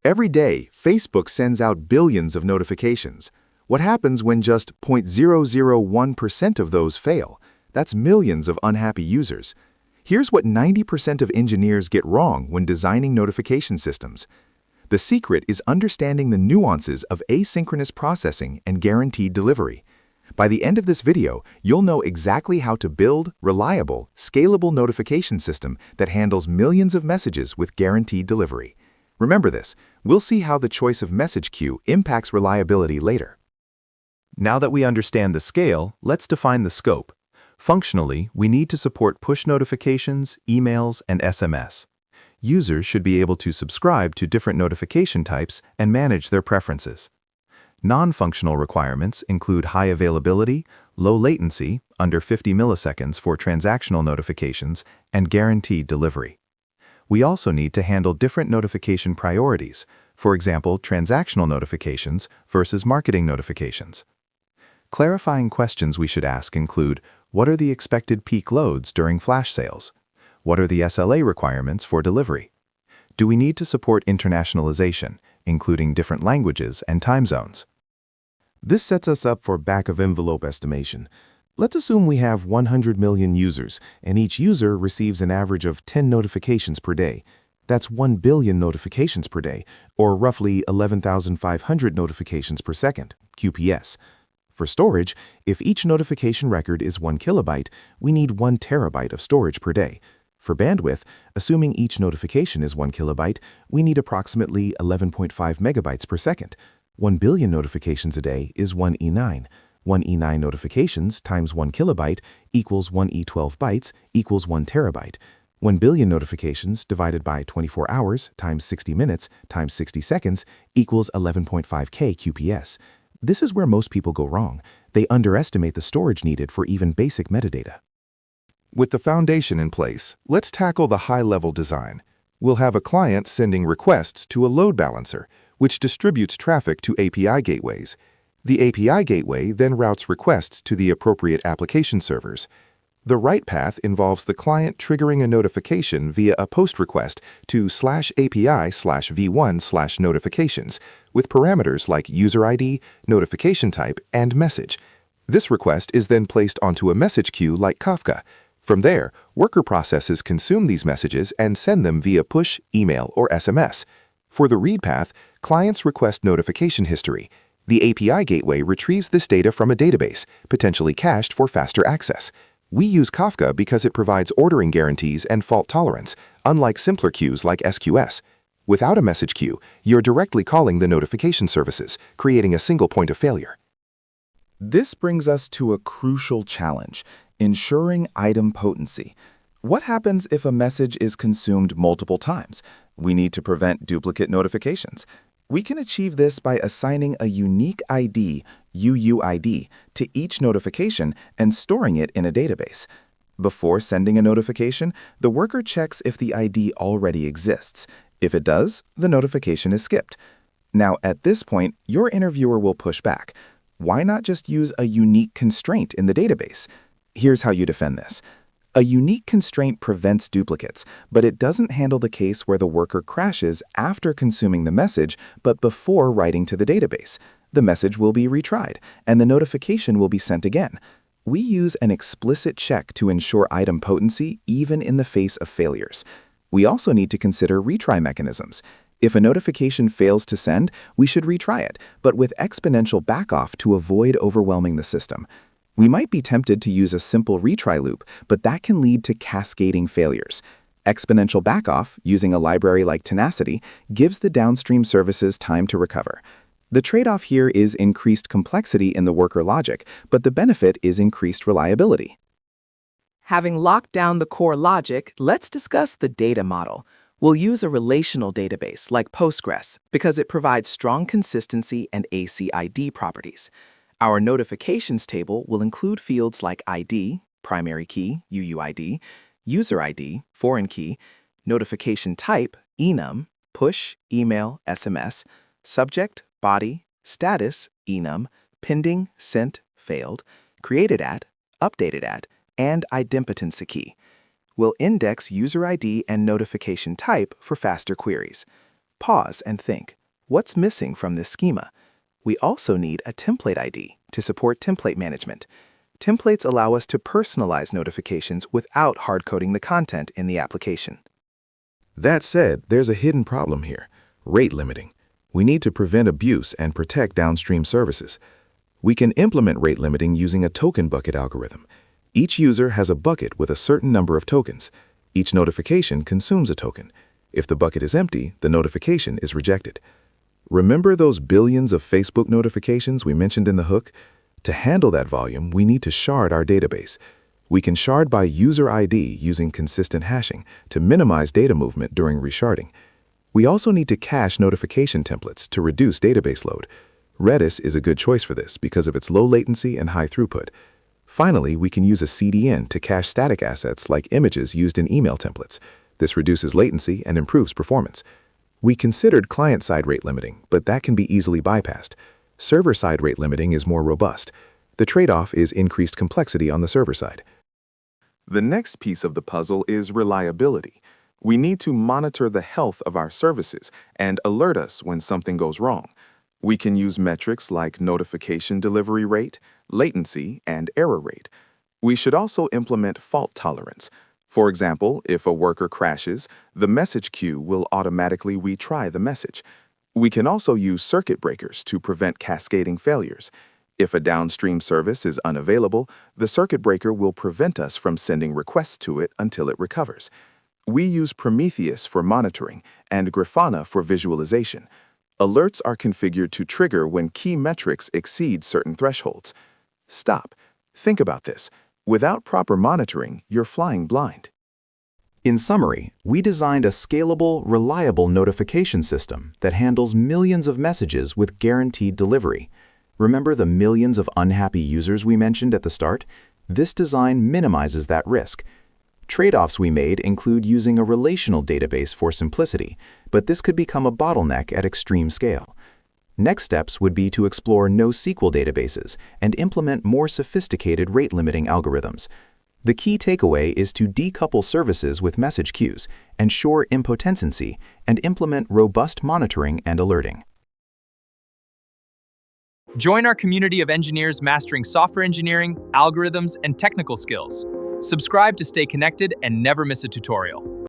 Every day, Facebook sends out billions of notifications. What happens when just 0.001% of those fail? That's millions of unhappy users. Here's what 90% of engineers get wrong when designing notification systems. The secret is understanding the nuances of asynchronous processing and guaranteed delivery. By the end of this video, you'll know exactly how to build reliable, scalable notification system that handles millions of messages with guaranteed delivery. Remember this, we'll see how the choice of message queue impacts reliability later. Now that we understand the scale, let's define the scope. Functionally, we need to support push notifications, emails, and SMS. Users should be able to subscribe to different notification types and manage their preferences. Non-functional requirements include high availability, low latency, under 50 milliseconds for transactional notifications, and guaranteed delivery. We also need to handle different notification priorities, for example, transactional notifications versus marketing notifications. Clarifying questions we should ask include, what are the expected peak loads during flash sales? What are the SLA requirements for delivery? Do we need to support internationalization, including different languages and time zones? This sets us up for back-of-envelope estimation. Let's assume we have 100 million users, and each user receives an average of 10 notifications per day. That's 1 billion notifications per day, or roughly 11,500 notifications per second, QPS. For storage, if each notification record is 1 kilobyte, we need 1 terabyte of storage per day. For bandwidth, assuming each notification is 1 kilobyte, we need approximately 11.5 megabytes per second. 1 billion notifications a day is 1 E9. 1 E9 notifications times 1 kilobyte equals 1 E12 bytes equals 1 terabyte. 1 billion notifications divided by 24 hours times 60 minutes times 60 seconds equals 11.5K QPS. This is where most people go wrong. They underestimate the storage needed for even basic metadata. With the foundation in place, let's tackle the high-level design. We'll have a client sending requests to a load balancer, which distributes traffic to API gateways. The API gateway then routes requests to the appropriate application servers. The write path involves the client triggering a notification via a POST request to /API/v1/notifications with parameters like user ID, notification type, and message. This request is then placed onto a message queue like Kafka. From there, worker processes consume these messages and send them via push, email, or SMS. For the read path, clients request notification history. The API gateway retrieves this data from a database, potentially cached for faster access. We use Kafka because it provides ordering guarantees and fault tolerance, unlike simpler queues like SQS. Without a message queue, you're directly calling the notification services, creating a single point of failure. This brings us to a crucial challenge: ensuring item potency. What happens if a message is consumed multiple times? We need to prevent duplicate notifications. We can achieve this by assigning a unique ID, UUID, to each notification and storing it in a database. Before sending a notification, the worker checks if the ID already exists. If it does, the notification is skipped. Now, at this point, your interviewer will push back. Why not just use a unique constraint in the database? Here's how you defend this. A unique constraint prevents duplicates, but it doesn't handle the case where the worker crashes after consuming the message but before writing to the database. The message will be retried, and the notification will be sent again. We use an explicit check to ensure item potency even in the face of failures. We also need to consider retry mechanisms. If a notification fails to send, we should retry it, but with exponential backoff to avoid overwhelming the system. We might be tempted to use a simple retry loop, but that can lead to cascading failures. Exponential backoff, using a library like Tenacity, gives the downstream services time to recover. The trade-off here is increased complexity in the worker logic, but the benefit is increased reliability. Having locked down the core logic, let's discuss the data model. We'll use a relational database like Postgres because it provides strong consistency and ACID properties. Our notifications table will include fields like ID, primary key, UUID, user ID, foreign key, notification type, enum, push, email, SMS, subject, body, status, enum, pending, sent, failed, created at, updated at, and idempotency key. We'll index user ID and notification type for faster queries. Pause and think, what's missing from this schema? We also need a template ID to support template management. Templates allow us to personalize notifications without hard-coding the content in the application. That said, there's a hidden problem here: rate limiting. We need to prevent abuse and protect downstream services. We can implement rate limiting using a token bucket algorithm. Each user has a bucket with a certain number of tokens. Each notification consumes a token. If the bucket is empty, the notification is rejected. Remember those billions of Facebook notifications we mentioned in the hook? To handle that volume, we need to shard our database. We can shard by user ID using consistent hashing to minimize data movement during resharding. We also need to cache notification templates to reduce database load. Redis is a good choice for this because of its low latency and high throughput. Finally, we can use a CDN to cache static assets like images used in email templates. This reduces latency and improves performance. We considered client-side rate limiting, but that can be easily bypassed. Server-side rate limiting is more robust. The trade-off is increased complexity on the server side. The next piece of the puzzle is reliability. We need to monitor the health of our services and alert us when something goes wrong. We can use metrics like notification delivery rate, latency, and error rate. We should also implement fault tolerance. For example, if a worker crashes, the message queue will automatically retry the message. We can also use circuit breakers to prevent cascading failures. If a downstream service is unavailable, the circuit breaker will prevent us from sending requests to it until it recovers. We use Prometheus for monitoring and Grafana for visualization. Alerts are configured to trigger when key metrics exceed certain thresholds. Stop. Think about this. Without proper monitoring, you're flying blind. In summary, we designed a scalable, reliable notification system that handles millions of messages with guaranteed delivery. Remember the millions of unhappy users we mentioned at the start? This design minimizes that risk. Trade-offs we made include using a relational database for simplicity, but this could become a bottleneck at extreme scale. Next steps would be to explore NoSQL databases and implement more sophisticated rate-limiting algorithms. The key takeaway is to decouple services with message queues, ensure impotency, and implement robust monitoring and alerting. Join our community of engineers mastering software engineering, algorithms, and technical skills. Subscribe to stay connected and never miss a tutorial.